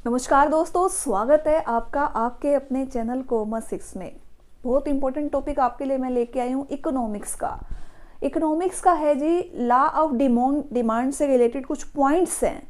नमस्कार दोस्तों, स्वागत है आपका आपके अपने चैनल कॉमर्स 6 में। बहुत इंपॉर्टेंट टॉपिक आपके लिए मैं लेके आई हूँ इकोनॉमिक्स का है जी। लॉ ऑफ डिमांड से रिलेटेड कुछ पॉइंट्स हैं।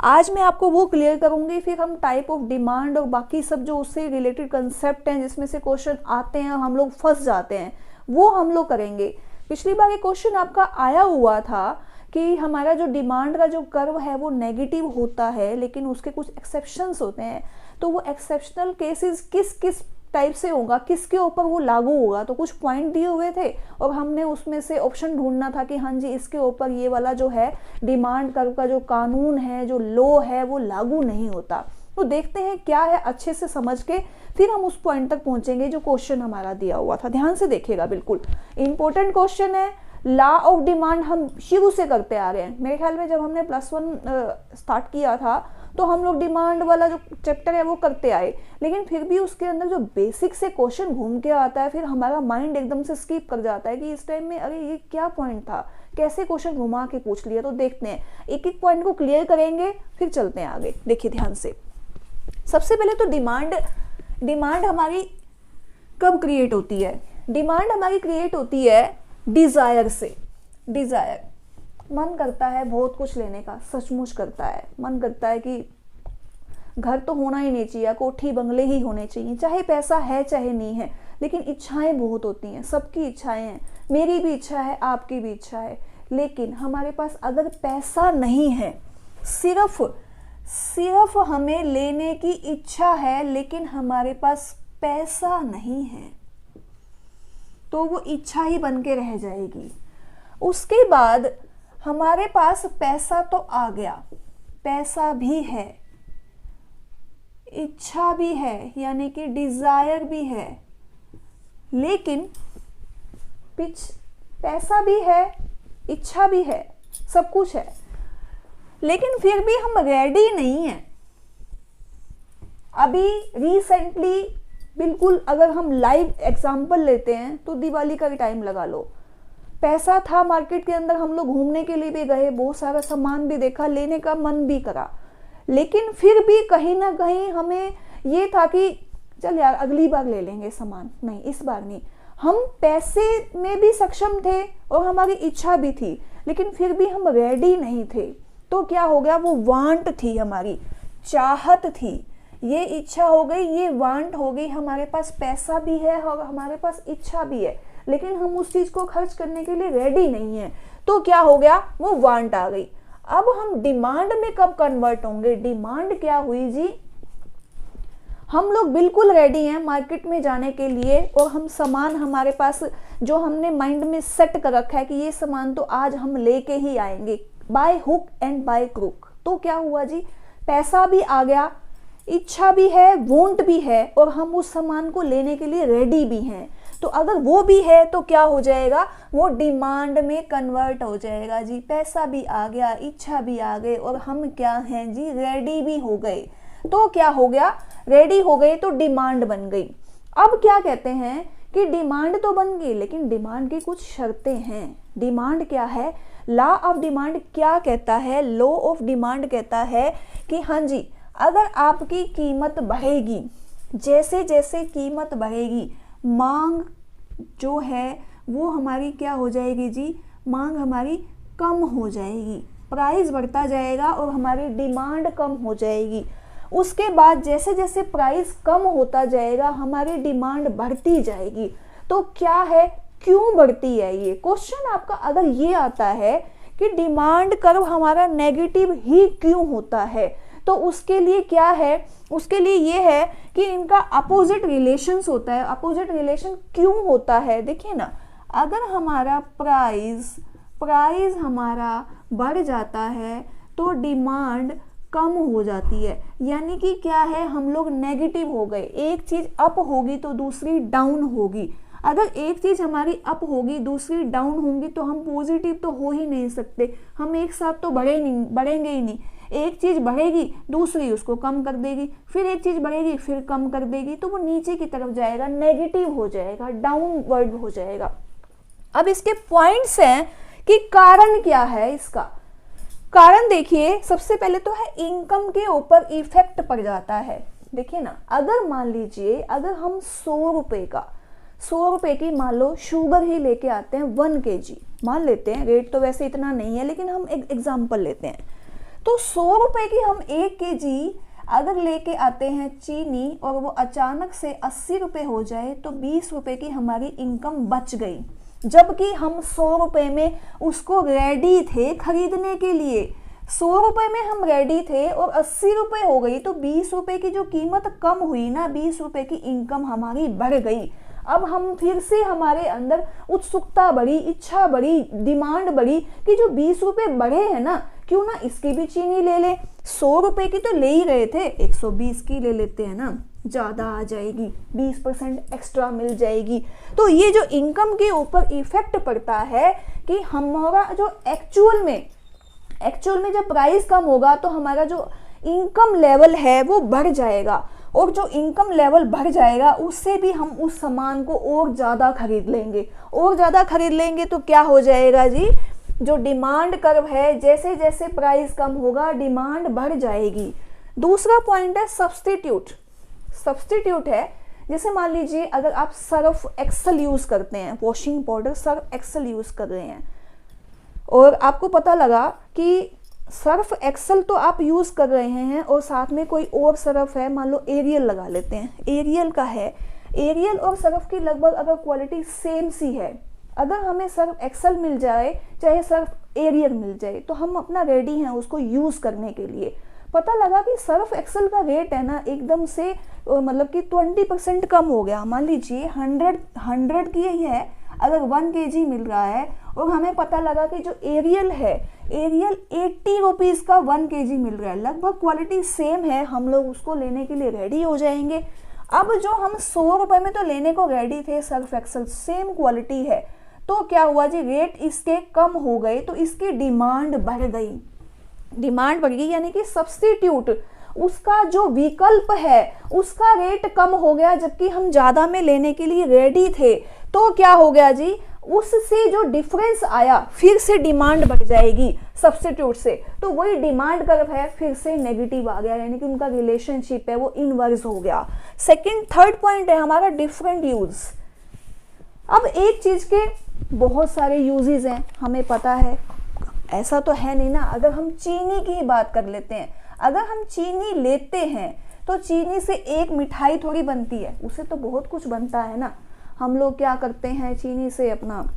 आज मैं आपको वो क्लियर करूंगी, फिर हम टाइप ऑफ डिमांड और बाकी सब जो उससे रिलेटेड कंसेप्ट हैं जिसमें से क्वेश्चन आते हैं हम लोग फंस जाते हैं, वो हम लोग करेंगे। पिछली बार एक क्वेश्चन आपका आया हुआ था कि हमारा जो डिमांड का जो कर्व है वो नेगेटिव होता है, लेकिन उसके कुछ एक्सेप्शंस होते हैं। तो वो एक्सेप्शनल केसेस किस किस टाइप से होगा, किसके ऊपर वो लागू होगा। तो कुछ पॉइंट दिए हुए थे और हमने उसमें से ऑप्शन ढूंढना था कि हाँ जी इसके ऊपर ये वाला जो है डिमांड कर्व का जो कानून है, जो लॉ है, वो लागू नहीं होता। तो देखते हैं क्या है, अच्छे से समझ के फिर हम उस पॉइंट तक पहुंचेंगे जो क्वेश्चन हमारा दिया हुआ था। ध्यान से देखिएगा, बिल्कुल इंपॉर्टेंट क्वेश्चन है। लॉ ऑफ डिमांड हम शुरू से करते आ रहे हैं। मेरे ख्याल में जब हमने +1 स्टार्ट किया था तो हम लोग डिमांड वाला जो चैप्टर है वो करते आए, लेकिन फिर भी उसके अंदर जो बेसिक से क्वेश्चन घूम के आता है, फिर हमारा माइंड एकदम से स्किप कर जाता है कि इस टाइम में अरे ये क्या पॉइंट था, कैसे क्वेश्चन घुमा के पूछ लिया। तो देखते हैं, एक एक पॉइंट को क्लियर करेंगे फिर चलते हैं आगे। देखिए ध्यान से, सबसे पहले तो डिमांड हमारी कब क्रिएट होती है। डिमांड हमारी क्रिएट होती है डिजायर से। डिजायर, मन करता है बहुत कुछ लेने का, सचमुच करता है। मन करता है कि घर तो होना ही नहीं चाहिए, कोठी बंगले ही होने चाहिए, चाहे पैसा है चाहे नहीं है, लेकिन इच्छाएं बहुत होती हैं, सबकी इच्छाएं हैं। मेरी भी इच्छा है, आपकी भी इच्छा है, लेकिन हमारे पास अगर पैसा नहीं है, सिर्फ हमें लेने की इच्छा है लेकिन हमारे पास पैसा नहीं है, तो वो इच्छा ही बन के रह जाएगी। उसके बाद हमारे पास पैसा तो आ गया, पैसा भी है, इच्छा भी है, यानी कि डिजायर भी है, लेकिन पैसा भी है, इच्छा भी है, सब कुछ है, लेकिन फिर भी हम रेडी नहीं हैं। अभी रिसेंटली, बिल्कुल अगर हम लाइव एग्जांपल लेते हैं तो दिवाली का भी टाइम लगा लो। पैसा था मार्केट के अंदर, हम लोग घूमने के लिए भी गए, बहुत सारा सामान भी देखा, लेने का मन भी करा, लेकिन फिर भी कहीं ना कहीं हमें ये था कि चल यार अगली बार ले लेंगे सामान, नहीं इस बार नहीं। हम पैसे में भी सक्षम थे और हमारी इच्छा भी थी, लेकिन फिर भी हम रेडी नहीं थे। तो क्या हो गया, वो वांट थी, हमारी चाहत थी, ये इच्छा हो गई, ये वांट हो गई। हमारे पास पैसा भी है और हमारे पास इच्छा भी है, लेकिन हम उस चीज को खर्च करने के लिए रेडी नहीं है। तो क्या हो गया, वो वांट आ गई। अब हम डिमांड में कब कन्वर्ट होंगे। डिमांड क्या हुई जी, हम लोग बिल्कुल रेडी हैं मार्केट में जाने के लिए, और हम सामान हमारे पास जो हमने माइंड में सेट कर रखा है कि ये सामान तो आज हम लेके ही आएंगे, by hook and by crook. तो क्या हुआ जी, पैसा भी आ गया, इच्छा भी है, वांट भी है, और हम उस सामान को लेने के लिए रेडी भी हैं। तो अगर वो भी है तो क्या हो जाएगा, वो डिमांड में कन्वर्ट हो जाएगा जी। पैसा भी आ गया, इच्छा भी आ गए, और हम क्या हैं जी, रेडी भी हो गए। तो क्या हो गया, रेडी हो गए तो डिमांड बन गई। अब क्या कहते हैं कि डिमांड तो बन गई, लेकिन डिमांड की कुछ शर्तें हैं। डिमांड क्या है, लॉ ऑफ डिमांड क्या कहता है, लॉ ऑफ डिमांड कहता है कि हाँ जी, अगर आपकी कीमत बढ़ेगी, जैसे जैसे कीमत बढ़ेगी, मांग जो है वो हमारी क्या हो जाएगी जी, मांग हमारी कम हो जाएगी, प्राइस बढ़ता जाएगा और हमारी डिमांड कम हो जाएगी। उसके बाद जैसे जैसे प्राइस कम होता जाएगा हमारी डिमांड बढ़ती जाएगी। तो क्या है, क्यों बढ़ती है, ये क्वेश्चन आपका अगर ये आता है कि डिमांड कर्व हमारा नेगेटिव ही क्यों होता है, तो उसके लिए क्या है, उसके लिए ये है कि इनका अपोजिट रिलेशंस होता है। अपोजिट रिलेशन क्यों होता है, देखिए ना, अगर हमारा प्राइस हमारा बढ़ जाता है तो डिमांड कम हो जाती है, यानी कि क्या है, हम लोग नेगेटिव हो गए। एक चीज अप होगी तो दूसरी डाउन होगी। अगर एक चीज हमारी अप होगी दूसरी डाउन होगी तो हम पॉजिटिव तो हो ही नहीं सकते, हम एक साथ तो बढ़ेंगे ही नहीं। एक चीज बढ़ेगी दूसरी उसको कम कर देगी, फिर एक चीज बढ़ेगी फिर कम कर देगी, तो वो नीचे की तरफ जाएगा, नेगेटिव हो जाएगा, डाउनवर्ड हो जाएगा। अब इसके पॉइंट्स हैं कि कारण क्या है इसका। कारण देखिए, सबसे पहले तो है इनकम के ऊपर इफेक्ट पड़ जाता है। देखिए ना, अगर मान लीजिए अगर हम 100 रुपए की मान लो शुगर ही लेके आते हैं 1 kg, मान लेते हैं, रेट तो वैसे इतना नहीं है लेकिन हम एक एग्जांपल लेते हैं, तो 100 रुपए की हम 1 kg अगर लेके आते हैं चीनी और वो अचानक से 80 रुपए हो जाए तो 20 रुपए की हमारी इनकम बच गई, जबकि हम 100 रुपए में उसको रेडी थे खरीदने के लिए। 100 रुपए में हम रेडी थे और 80 रुपए हो गई तो 20 रुपए की जो कीमत कम हुई ना, 20 रुपए की इनकम हमारी बढ़ गई। अब हम फिर से हमारे अंदर उत्सुकता बढ़ी, इच्छा बढ़ी, डिमांड बढ़ी कि जो 20 रुपए बढ़े हैं ना, क्यों ना इसकी भी चीनी ले ले। 100 रुपए की तो ले ही रहे थे, 120 की ले लेते हैं ना, ज्यादा आ जाएगी, 20% एक्स्ट्रा मिल जाएगी। तो ये जो इनकम के ऊपर इफेक्ट पड़ता है कि हमारा जो एक्चुअल में जब प्राइस कम होगा तो हमारा जो इनकम लेवल है वो बढ़ जाएगा, और जो इनकम लेवल बढ़ जाएगा उससे भी हम उस सामान को और ज़्यादा खरीद लेंगे। तो क्या हो जाएगा जी, जो डिमांड कर्व है, जैसे जैसे प्राइस कम होगा डिमांड बढ़ जाएगी। दूसरा पॉइंट है सब्स्टिट्यूट है, जैसे मान लीजिए अगर आप सर्फ एक्सेल यूज करते हैं, washing powder Surf Excel use कर रहे हैं और आपको पता लगा कि सर्फ एक्सेल तो आप यूज कर रहे हैं और साथ में कोई और सर्फ है, मान लो एरियल लगा लेते हैं, एरियल का है, एरियल और सर्फ की लगभग अगर क्वालिटी सेम सी है, अगर हमें सर्फ एक्सेल मिल जाए चाहे सर्फ एरियल मिल जाए तो हम अपना रेडी हैं उसको यूज करने के लिए। पता लगा कि सर्फ एक्सेल का रेट है ना एकदम से मतलब कि 20% कम हो गया, मान लीजिए 100 की ही है, अगर 1 kg मिल रहा है और हमें पता लगा कि जो एरियल है, एरियल 80 रुपीज़ का 1 kg मिल रहा है, लगभग क्वालिटी सेम है, हम लोग उसको लेने के लिए रेडी हो जाएंगे। अब जो हम 100 रुपए में तो लेने को रेडी थे सर्फ एक्सेल, सेम क्वालिटी है, तो क्या हुआ जी, रेट इसके कम हो गए तो इसकी डिमांड बढ़ गई, यानी कि सब्स्टिट्यूट, उसका जो विकल्प है उसका रेट कम हो गया, जबकि हम ज्यादा में लेने के लिए रेडी थे। तो क्या हो गया जी, उससे जो डिफरेंस आया फिर से डिमांड बढ़ जाएगी सब्स्टिट्यूट से, तो वही डिमांड कर्व है फिर से नेगेटिव आ गया, यानी कि उनका रिलेशनशिप है वो इनवर्स हो गया। थर्ड पॉइंट है हमारा डिफरेंट यूज। अब एक चीज के बहुत सारे यूजेस हैं, हमें पता है, ऐसा तो है नहीं ना। अगर हम चीनी की ही बात कर लेते हैं, अगर हम चीनी लेते हैं तो चीनी से एक मिठाई थोड़ी बनती है, उससे तो बहुत कुछ बनता है ना। हम लोग क्या करते हैं, चीनी से अपना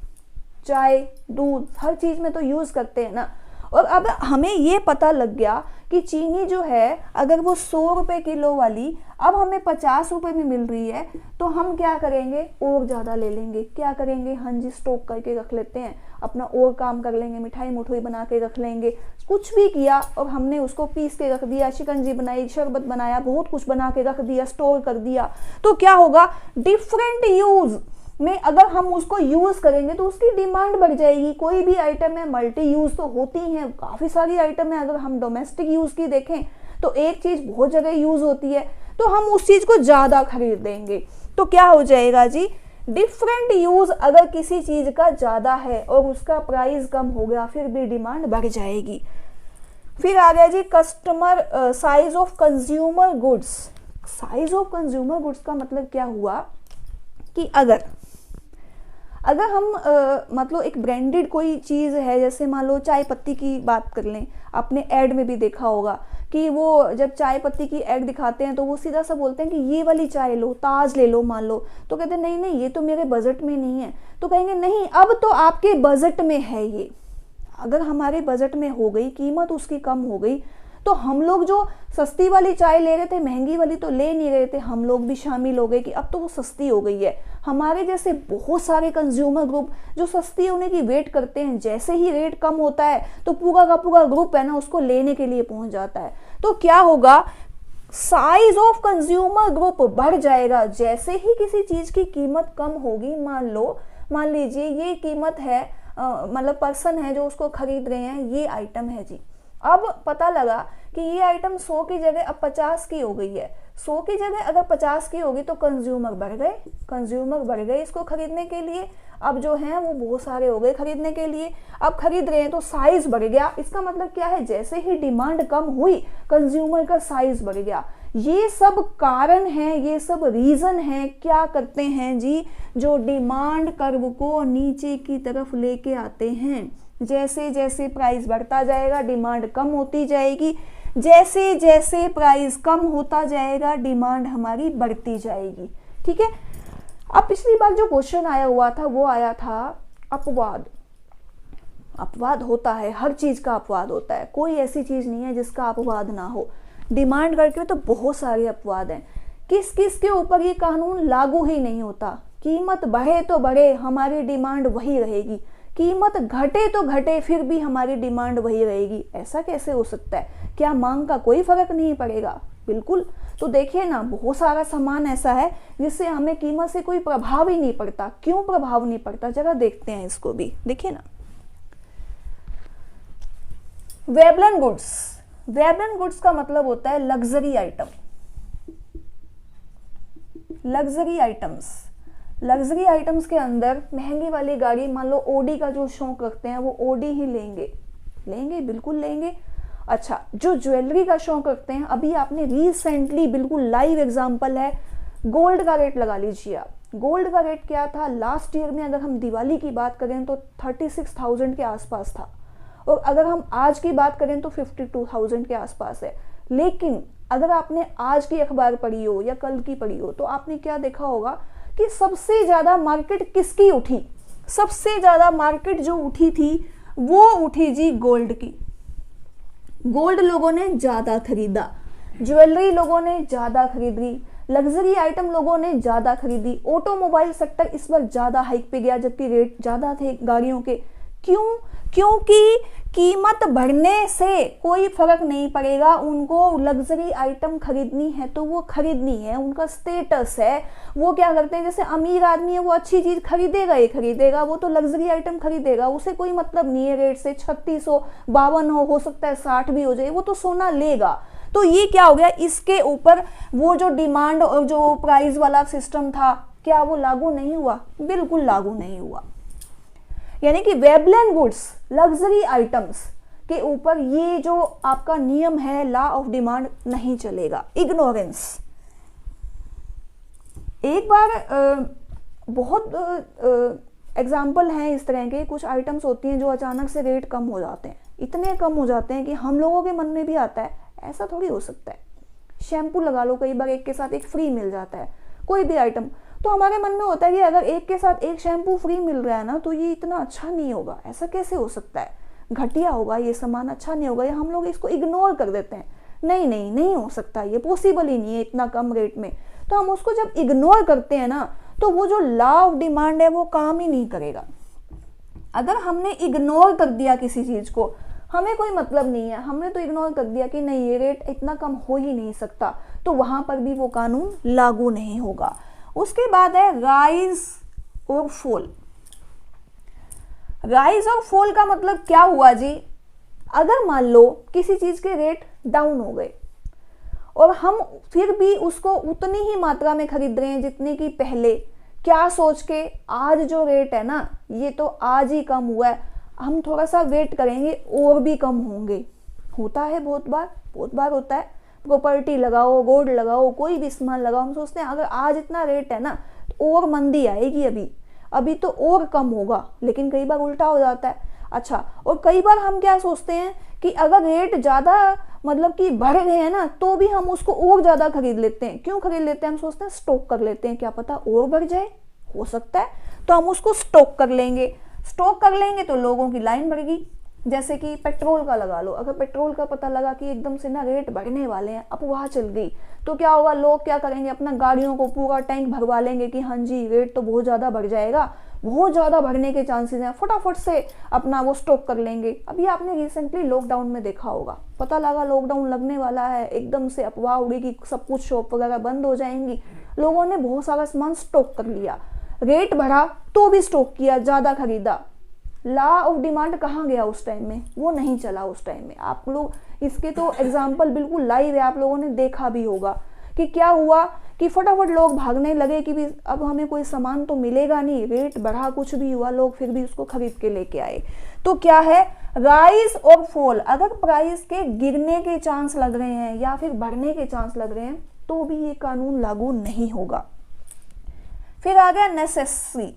चाय, दूध, हर चीज में तो यूज करते हैं ना। और अब हमें ये पता लग गया कि चीनी जो है अगर वो 100 रुपए किलो वाली अब हमें 50 रुपए में मिल रही है, तो हम क्या करेंगे, और ज़्यादा ले लेंगे। क्या करेंगे, हाँ जी, स्टॉक करके रख लेते हैं, अपना और काम कर लेंगे, मिठाई मुठोई बना के रख लेंगे, कुछ भी किया और हमने उसको पीस के रख दिया, शिकंजी बनाई, शरबत बनाया, बहुत कुछ बना के रख दिया, स्टोर कर दिया। तो क्या होगा, डिफरेंट यूज में अगर हम उसको यूज करेंगे तो उसकी डिमांड बढ़ जाएगी। कोई भी आइटम है, मल्टी यूज तो होती हैं, काफी सारी आइटम है। अगर हम डोमेस्टिक यूज की देखें तो एक चीज बहुत जगह यूज होती है, तो हम उस चीज को ज्यादा खरीद देंगे। तो क्या हो जाएगा जी, डिफरेंट यूज अगर किसी चीज का ज्यादा है और उसका प्राइस कम हो गया फिर भी डिमांड बढ़ जाएगी। फिर आ गया जी customer size of consumer goods. Size of consumer goods का मतलब क्या हुआ कि अगर हम मतलब एक ब्रांडेड कोई चीज़ है, जैसे मान लो चाय पत्ती की बात कर लें, आपने ऐड में भी देखा होगा कि वो जब चाय पत्ती की ऐड दिखाते हैं तो वो सीधा सा बोलते हैं कि ये वाली चाय लो, ताज ले लो मान लो, तो कहते हैं नहीं नहीं ये तो मेरे बजट में नहीं है, तो कहेंगे नहीं अब तो आपके बजट में है ये। अगर हमारे बजट में हो गई, कीमत उसकी कम हो गई, तो हम लोग जो सस्ती वाली चाय ले रहे थे महंगी वाली तो ले नहीं रहे थे, हम लोग भी शामिल हो गए कि अब तो वो सस्ती हो गई है। हमारे जैसे बहुत सारे कंज्यूमर ग्रुप जो सस्ती होने की वेट करते हैं, जैसे ही रेट कम होता है तो पूरा का पूरा ग्रुप है ना उसको लेने के लिए पहुंच जाता है। तो क्या होगा, साइज ऑफ कंज्यूमर ग्रुप बढ़ जाएगा। जैसे ही किसी चीज की कीमत कम होगी, मान लीजिए ये कीमत है, मतलब पर्सन है जो उसको खरीद रहे हैं, ये आइटम है जी, अब पता लगा कि ये आइटम 100 की जगह अब 50 की हो गई है, 100 की जगह अगर 50 की होगी तो कंज्यूमर बढ़ गए इसको खरीदने के लिए। अब जो हैं वो बहुत सारे हो गए खरीदने के लिए, अब खरीद रहे हैं तो साइज बढ़ गया। इसका मतलब क्या है, जैसे ही डिमांड कम हुई कंज्यूमर का साइज बढ़ गया। ये सब कारण है, ये सब रीजन है, क्या करते हैं जी, जो डिमांड कर्व को नीचे की तरफ लेके आते हैं। जैसे जैसे प्राइस बढ़ता जाएगा डिमांड कम होती जाएगी, जैसे जैसे प्राइस कम होता जाएगा डिमांड हमारी बढ़ती जाएगी। ठीक है। अब पिछली बार जो क्वेश्चन आया हुआ था वो आया था अपवाद। अपवाद होता है, हर चीज का अपवाद होता है, कोई ऐसी चीज नहीं है जिसका अपवाद ना हो। डिमांड करके तो बहुत सारे अपवाद हैं। किस किस के ऊपर ये कानून लागू ही नहीं होता। कीमत बढ़े तो बढ़े हमारी डिमांड वही रहेगी, कीमत घटे तो घटे फिर भी हमारी डिमांड वही रहेगी। ऐसा कैसे हो सकता है? क्या मांग का कोई फर्क नहीं पड़ेगा? बिल्कुल। तो देखिए ना, बहुत सारा सामान ऐसा है जिससे हमें कीमत से कोई प्रभाव ही नहीं पड़ता। क्यों प्रभाव नहीं पड़ता, जरा देखते हैं इसको भी। देखिए ना, वेबलन गुड्स। वेबलन गुड्स का मतलब होता है luxury item. Luxury items, luxury items के अंदर महंगी वाली गाड़ी, मान लो ओडी का जो शौक रखते हैं वो ओडी ही लेंगे, बिल्कुल लेंगे। अच्छा, जो ज्वेलरी का शौक रखते हैं, अभी आपने रिसेंटली, बिल्कुल लाइव एग्जांपल है, गोल्ड का रेट लगा लीजिए आप। गोल्ड का रेट क्या था लास्ट ईयर में, अगर हम दिवाली की बात करें तो 36,000 के आसपास था, और अगर हम आज की बात करें तो 52,000 के आसपास है। लेकिन अगर आपने आज की अखबार पढ़ी हो या कल की पढ़ी हो तो आपने क्या देखा होगा कि सबसे ज्यादा मार्केट किसकी उठी? सबसे ज्यादा मार्केट जो उठी थी वो उठी जी गोल्ड की। गोल्ड लोगों ने ज्यादा खरीदा, ज्वेलरी लोगों ने ज्यादा खरीदी, लग्जरी आइटम लोगों ने ज्यादा खरीदी। ऑटोमोबाइल सेक्टर इस बार ज्यादा हाइक पे गया जबकि रेट ज्यादा थे गाड़ियों के। क्यों? क्योंकि कीमत बढ़ने से कोई फर्क नहीं पड़ेगा, उनको लग्जरी आइटम खरीदनी है तो वो खरीदनी है, उनका स्टेटस है। वो क्या करते हैं, जैसे अमीर आदमी है वो अच्छी चीज खरीदेगा ही खरीदेगा, वो तो लग्जरी आइटम खरीदेगा, उसे कोई मतलब नहीं है रेट से। 3600, 52 हो सकता है 60 भी हो जाए, वो तो सोना लेगा। तो ये क्या हो गया, इसके ऊपर वो जो डिमांड और जो प्राइस वाला सिस्टम था, क्या वो लागू नहीं हुआ? बिल्कुल लागू नहीं हुआ। यानी कि वेबलन गुड्स, लग्जरी आइटम्स के ऊपर ये जो आपका नियम है लॉ ऑफ डिमांड नहीं चलेगा। इग्नोरेंस। एक बार बहुत एग्जाम्पल हैं इस तरह के, कुछ आइटम्स होती हैं जो अचानक से रेट कम हो जाते हैं, इतने कम हो जाते हैं कि हम लोगों के मन में भी आता है ऐसा थोड़ी हो सकता है। शैम्पू लगा लो, कई बार एक के साथ एक फ्री मिल जाता है, कोई भी आइटम, तो हमारे मन में होता है कि अगर एक के साथ एक शैम्पू फ्री मिल रहा है ना तो ये इतना अच्छा नहीं होगा, ऐसा कैसे हो सकता है, घटिया होगा ये सामान, अच्छा नहीं होगा, या हम लोग इसको इग्नोर कर देते हैं। नहीं नहीं, नहीं हो सकता, ये पॉसिबल ही नहीं है इतना कम रेट में। तो हम उसको जब इग्नोर करते हैं ना तो वो जो लॉ ऑफ डिमांड है वो काम ही नहीं करेगा। अगर हमने इग्नोर कर दिया किसी चीज को, हमें कोई मतलब नहीं है, हमने तो इग्नोर कर दिया कि नहीं ये रेट इतना कम हो ही नहीं सकता, तो वहां पर भी वो कानून लागू नहीं होगा। उसके बाद है राइज और फॉल। राइज और फॉल का मतलब क्या हुआ जी, अगर मान लो किसी चीज के रेट डाउन हो गए और हम फिर भी उसको उतनी ही मात्रा में खरीद रहे हैं जितने की पहले, क्या सोच के आज जो रेट है ना ये तो आज ही कम हुआ है, हम थोड़ा सा वेट करेंगे और भी कम होंगे। होता है बहुत बार होता है। प्रॉपर्टी लगाओ, गोल्ड लगाओ, कोई भी सामान लगाओ, हम सोचते हैं अगर आज इतना रेट है ना तो और मंदी आएगी, अभी तो और कम होगा, लेकिन कई बार उल्टा हो जाता है। अच्छा, और कई बार हम क्या सोचते हैं कि अगर रेट ज्यादा मतलब कि बढ़ रहे हैं ना तो भी हम उसको और ज्यादा खरीद लेते हैं। क्यों खरीद लेते हैं? हम सोचते हैं स्टॉक कर लेते हैं, क्या पता और बढ़ जाए, हो सकता है, तो हम उसको स्टॉक कर लेंगे। स्टॉक कर लेंगे तो लोगों की लाइन बढ़ेगी। जैसे कि पेट्रोल का लगा लो, अगर पेट्रोल का पता लगा कि एकदम से ना रेट बढ़ने वाले हैं, अफवाह चल गई, तो क्या होगा, लोग क्या करेंगे, अपना गाड़ियों को पूरा टैंक भरवा लेंगे कि हाँ जी रेट तो बहुत ज्यादा बढ़ जाएगा, बहुत ज्यादा बढ़ने के चांसेस हैं, फटाफट से अपना वो स्टॉक कर लेंगे। अभी आपने रिसेंटली लॉकडाउन में देखा होगा, पता लगा लॉकडाउन लगने वाला है, एकदम से अफवाह उड़ी कि सब कुछ शॉप वगैरह बंद हो जाएंगी, लोगों ने बहुत सारा सामान स्टॉक कर लिया, रेट बढ़ा तो भी स्टॉक किया, ज्यादा खरीदा। लॉ ऑफ डिमांड कहाँ गया उस टाइम में? वो नहीं चला उस टाइम में। आप लोग इसके तो एग्जाम्पल बिल्कुल लाइव है, आप लोगों ने देखा भी होगा कि क्या हुआ कि फटाफट लोग भागने लगे कि भी अब हमें कोई सामान तो मिलेगा नहीं, रेट बढ़ा कुछ भी हुआ, लोग फिर भी उसको खरीद के लेके आए। तो क्या है, राइज और फॉल, अगर प्राइस के गिरने के चांस लग रहे हैं या फिर बढ़ने के चांस लग रहे हैं तो भी ये कानून लागू नहीं होगा। फिर आ गया नेसेसरी,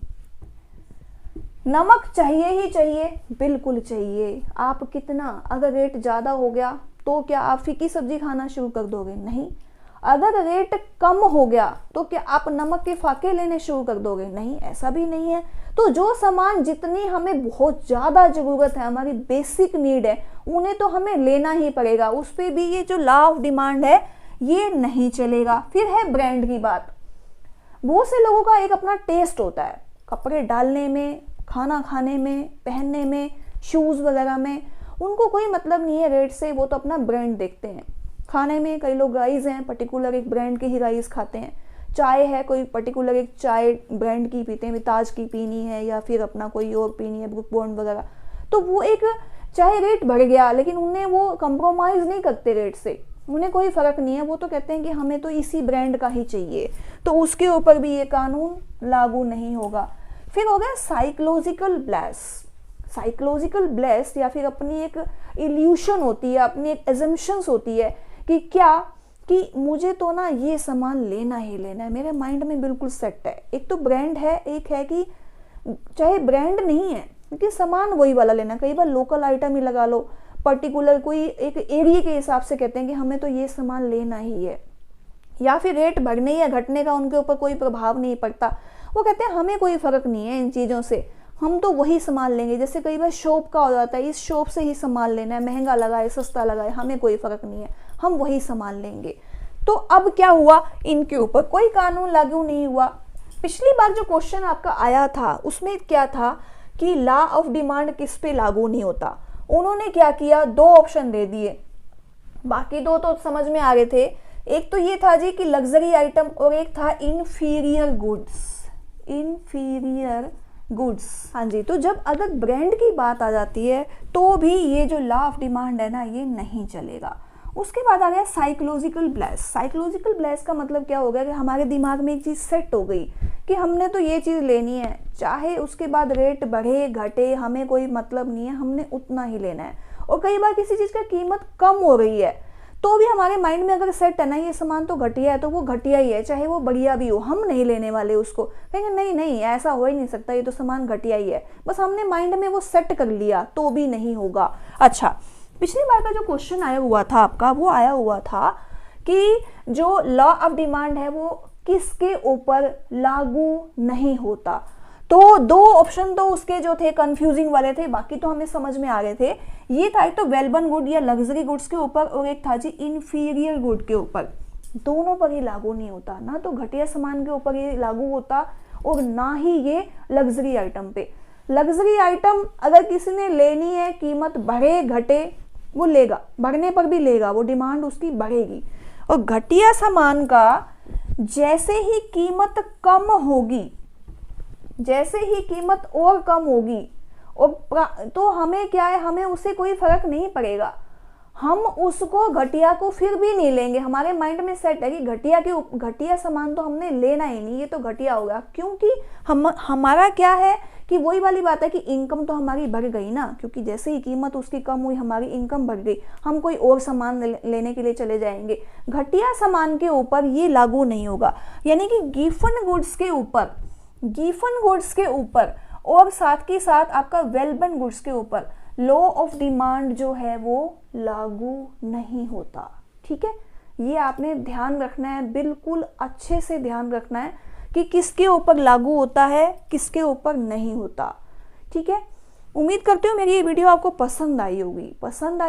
नमक चाहिए ही चाहिए, बिल्कुल चाहिए। आप कितना, अगर रेट ज़्यादा हो गया तो क्या आप फीकी सब्जी खाना शुरू कर दोगे? नहीं। अगर रेट कम हो गया तो क्या आप नमक के फाके लेने शुरू कर दोगे? नहीं, ऐसा भी नहीं है। तो जो सामान जितनी हमें बहुत ज़्यादा ज़रूरत है, हमारी बेसिक नीड है, उन्हें तो हमें लेना ही पड़ेगा। उस पर भी ये जो लॉ ऑफ डिमांड है ये नहीं चलेगा। फिर है ब्रांड की बात। बहुत से लोगों का एक अपना टेस्ट होता है, कपड़े डालने में, खाना खाने में, पहनने में, शूज़ वगैरह में, उनको कोई मतलब नहीं है रेट से, वो तो अपना ब्रांड देखते हैं। खाने में कई लोग राइस हैं, पर्टिकुलर एक ब्रांड के ही राइस खाते हैं। चाय है, कोई पर्टिकुलर एक चाय ब्रांड की पीते हैं, ताज की पीनी है या फिर अपना कोई और पीनी है, ब्रुक बॉन्ड वगैरह। तो वो एक, चाहे रेट बढ़ गया लेकिन उन्हें वो कंप्रोमाइज़ नहीं करते रेट से, उन्हें कोई फ़र्क नहीं है। वो तो कहते हैं कि हमें तो इसी ब्रांड का ही चाहिए, तो उसके ऊपर भी ये कानून लागू नहीं होगा। फिर हो गया साइकोलॉजिकल ब्लेस। साइकोलॉजिकल ब्लेस या फिर अपनी एक इल्यूशन होती है, अपनी एक एजम्पशंस होती है कि क्या, कि मुझे तो ना ये सामान लेना ही लेना है, मेरे माइंड में बिल्कुल सेट है। एक तो ब्रांड है, एक है कि चाहे ब्रांड नहीं है क्योंकि सामान वही वाला लेना। कई बार लोकल आइटम ही लगा लो, पर्टिकुलर कोई एक एरिया के हिसाब से कहते हैं कि हमें तो ये सामान लेना ही है, या फिर रेट बढ़ने या घटने का उनके ऊपर कोई प्रभाव नहीं पड़ता। वो कहते हैं हमें कोई फ़र्क नहीं है इन चीज़ों से, हम तो वही सामान लेंगे। जैसे कई बार शॉप का हो जाता है, इस शॉप से ही सामान लेना है, महंगा लगाए सस्ता लगाए, हमें कोई फ़र्क नहीं है, हम वही सामान लेंगे। तो अब क्या हुआ, इनके ऊपर कोई कानून लागू नहीं हुआ। पिछली बार जो क्वेश्चन आपका आया था उसमें क्या था कि लॉ ऑफ डिमांड किस पे लागू नहीं होता। उन्होंने क्या किया, दो ऑप्शन दे दिए, बाकी दो तो समझ में आ गए थे। एक तो ये था जी कि लग्जरी आइटम, और एक था इन्फीरियर गुड्स। इन्फीरियर गुड्स, हाँ जी। तो जब अगर ब्रांड की बात आ जाती है तो भी ये जो लॉ ऑफ डिमांड है ना, ये नहीं चलेगा। उसके बाद आ गया साइकोलॉजिकल ब्लेस। साइकोलॉजिकल ब्लेस का मतलब क्या हो गया कि हमारे दिमाग में एक चीज़ सेट हो गई कि हमने तो ये चीज़ लेनी है, चाहे उसके बाद रेट बढ़े घटे हमें कोई मतलब नहीं है, हमने उतना ही लेना है। और कई बार किसी चीज़ की कीमत कम हो रही है तो भी हमारे माइंड में अगर सेट है ना, ये सामान तो घटिया है तो वो घटिया ही है, चाहे वो बढ़िया भी हो, हम नहीं लेने वाले उसको। कहेंगे नहीं नहीं ऐसा हो ही नहीं सकता, ये तो सामान घटिया ही है, बस हमने माइंड में वो सेट कर लिया, तो भी नहीं होगा। अच्छा, पिछली बार का जो क्वेश्चन आया हुआ था आपका, वो आया हुआ था कि जो लॉ ऑफ डिमांड है वो किसके ऊपर लागू नहीं होता। तो दो ऑप्शन तो उसके जो थे कंफ्यूजिंग वाले थे, बाकी तो हमें समझ में आ गए थे। ये था एक तो वेलबर्न गुड या लग्जरी गुड्स के ऊपर, और एक था जी इन्फीरियर गुड के ऊपर। दोनों पर ही लागू नहीं होता, ना तो घटिया सामान के ऊपर ये लागू होता और ना ही ये लग्जरी आइटम पे। लग्जरी आइटम अगर किसी ने लेनी है, कीमत बढ़े घटे वो लेगा, बढ़ने पर भी लेगा, वो डिमांड उसकी बढ़ेगी। और घटिया सामान का जैसे ही कीमत कम होगी, जैसे ही कीमत और कम होगी, और तो हमें क्या है, हमें उससे कोई फर्क नहीं पड़ेगा, हम उसको घटिया को फिर भी नहीं लेंगे। हमारे माइंड में सेट है कि घटिया सामान तो हमने लेना ही नहीं, ये तो घटिया होगा। क्योंकि हमारा क्या है कि वही वाली बात है कि इनकम तो हमारी बढ़ गई ना, क्योंकि जैसे ही कीमत उसकी कम हुई हमारी इनकम बढ़ गई, हम कोई और सामान लेने के लिए चले जाएंगे। घटिया सामान के ऊपर ये लागू नहीं होगा, यानी कि गिफन गुड्स के ऊपर और साथ के साथ आपका वेलबर्न गुड्स के ऊपर लॉ ऑफ डिमांड जो है वो लागू नहीं होता। ठीक है, ये आपने ध्यान रखना है, बिल्कुल अच्छे से ध्यान रखना है कि किसके ऊपर लागू होता है, किसके ऊपर नहीं होता। ठीक है, उम्मीद करती हूँ मेरी ये वीडियो आपको पसंद आई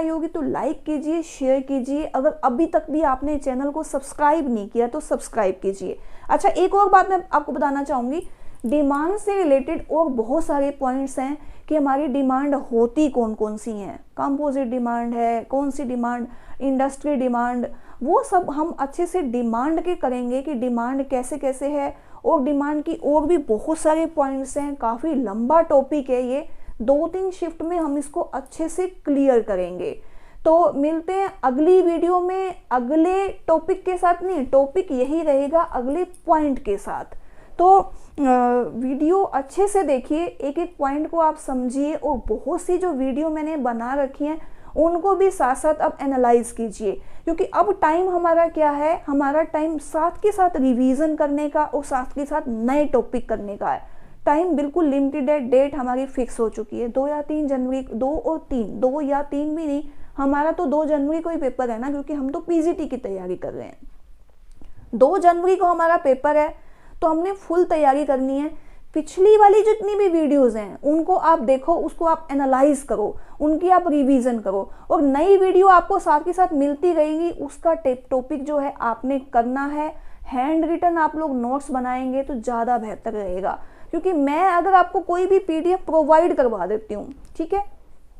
होगी तो लाइक कीजिए, शेयर कीजिए। अगर अभी तक भी आपने चैनल को सब्सक्राइब नहीं किया तो सब्सक्राइब कीजिए। अच्छा, एक और बात मैं आपको बताना चाहूँगी, डिमांड से रिलेटेड और बहुत सारे पॉइंट्स हैं कि हमारी डिमांड होती कौन कौन सी हैं। कंपोजिट डिमांड है, कौन सी डिमांड, इंडस्ट्री डिमांड, वो सब हम अच्छे से डिमांड के करेंगे कि डिमांड कैसे कैसे है। और डिमांड की और भी बहुत सारे पॉइंट्स हैं, काफ़ी लंबा टॉपिक है ये, 2-3 शिफ्ट में हम इसको अच्छे से क्लियर करेंगे। तो मिलते हैं अगली वीडियो में अगले टॉपिक के साथ। नहीं, टॉपिक यही रहेगा अगले पॉइंट के साथ। तो वीडियो अच्छे से देखिए, एक एक पॉइंट को आप समझिए, और बहुत सी जो वीडियो मैंने बना रखी हैं उनको भी साथ साथ अब एनालाइज कीजिए, क्योंकि अब टाइम हमारा क्या है, हमारा टाइम साथ के साथ रिवीजन करने का और साथ के साथ नए टॉपिक करने का है। टाइम बिल्कुल लिमिटेड है, डेट हमारी फिक्स हो चुकी है 2 या 3 जनवरी, 2 और 3, 2 या 3 भी नहीं, हमारा तो 2 जनवरी को ही पेपर है ना, क्योंकि हम तो पीजीटी की तैयारी कर रहे हैं। 2 जनवरी को हमारा पेपर है, तो हमने फुल तैयारी करनी है। पिछली वाली जितनी भी वीडियोस हैं उनको आप देखो, उसको आप एनालाइज करो, उनकी आप रिवीजन करो, और नई वीडियो आपको साथ के साथ मिलती रहेगी। उसका टॉपिक जो है आपने करना है। हैंड रिटन आप लोग नोट्स बनाएंगे तो ज़्यादा बेहतर रहेगा, क्योंकि मैं अगर आपको कोई भी पीडीएफ प्रोवाइड करवा देती हूँ, ठीक है,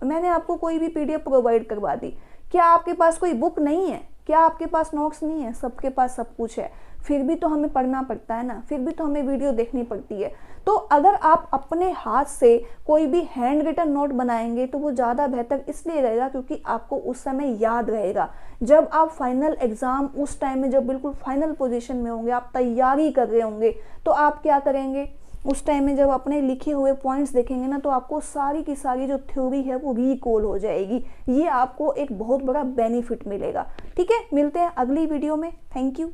मैंने आपको कोई भी पीडीएफ प्रोवाइड करवा दी, क्या आपके पास कोई बुक नहीं है, क्या आपके पास नोट्स नहीं है? सबके पास सब कुछ है, फिर भी तो हमें पढ़ना पड़ता है ना, फिर भी तो हमें वीडियो देखनी पड़ती है। तो अगर आप अपने हाथ से कोई भी हैंड रिटन नोट बनाएंगे तो वो ज़्यादा बेहतर इसलिए रहेगा, क्योंकि आपको उस समय याद रहेगा। जब आप फाइनल एग्जाम, उस टाइम में जब बिल्कुल फाइनल पोजीशन में होंगे, आप तैयारी कर रहे होंगे, तो आप क्या करेंगे, उस टाइम में जब अपने लिखे हुए पॉइंट्स देखेंगे ना, तो आपको सारी की सारी जो थ्योरी है वो रिकॉल हो जाएगी। ये आपको एक बहुत बड़ा बेनिफिट मिलेगा। ठीक है, मिलते हैं अगली वीडियो में। Thank you.